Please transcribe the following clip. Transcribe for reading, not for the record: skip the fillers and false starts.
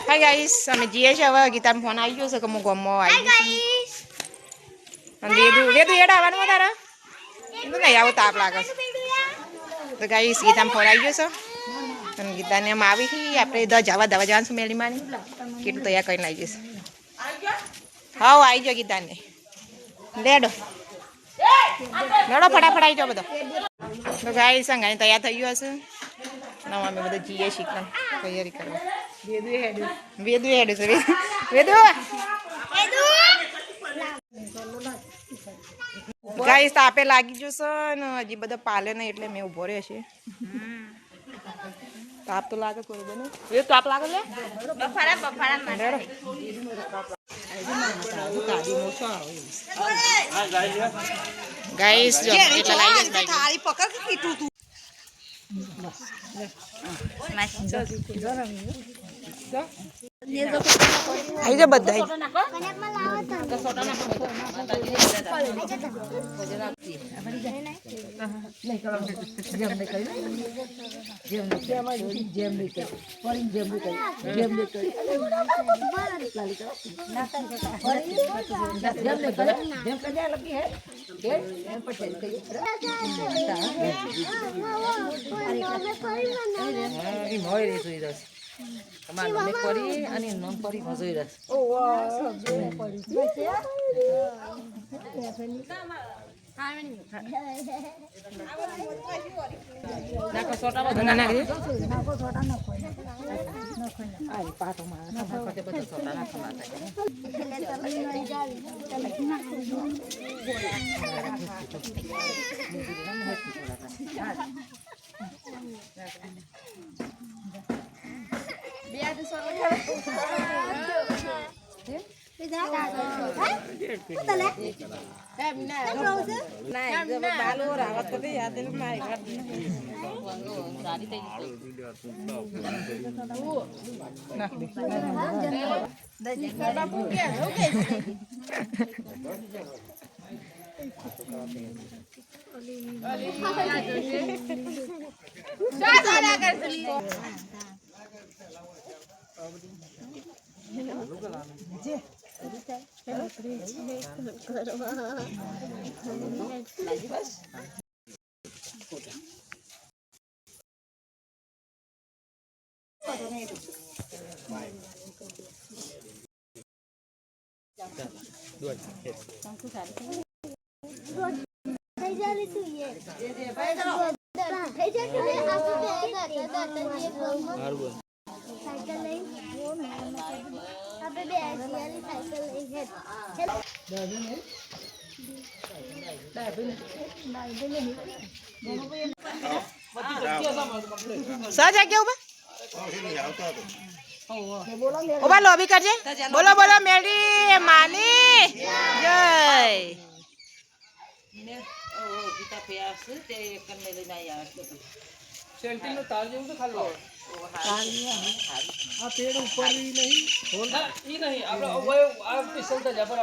hi guys અમે જઈએ છીએ હવે ગીતાનો ફોન આવી ગયો છે કે હું ગામમાં આવી ગઈશ અને વેદુ એડા આવવાનું તારા એનું નહીં આવું તાપ લાગે છે તો ગાઈસ ગીતાનો ફોન આવી ગયો છે અને ગીતાને એમ આવી છે આપણે દવા જવાનું છું મેળી માની કેટલું તૈયાર કરીને આવી જશે હા આવી ગયો ગીતાને લેડો ફટાફટ આવી જાઓ બધો તો ગાઈસ સંગાને તૈયાર થઈ ગયો હશે નવા અમે બધા જઈએ શીખવા તૈયારી કરવા વેદુ હેડું છે વેદુ ગાઈસ તાપે લાગી જશે ને હજી બધા પાલે નહીં એટલે મેં ઉભો રહ્યો છે તાપ તો લાગે બરોબર ને એ તાપ લાગે લે ગાઈસ જો એટલે લાગી જશે થાળી પકડ કે કીટું તું आई जा बद्दा અમાર નમે પરી અને નમ પરી મજોઈ રસ ઓ પરી નાકો સોટા બધા નાખી નાકો સોટા નાખો આઈ પાટો માં નાખો તે બધા સોટા નાખો सज है क्यों ओबा लॉबी कर जे बोलो बोलो मेरी मानी जय गीता प्यास ते कन्ने ले नहीं आ सेल्टी नो तार जेउ तो खालो तार आ पेड़ ऊपर ही नहीं होल ई नहीं अब वो आप पिसल तो जबर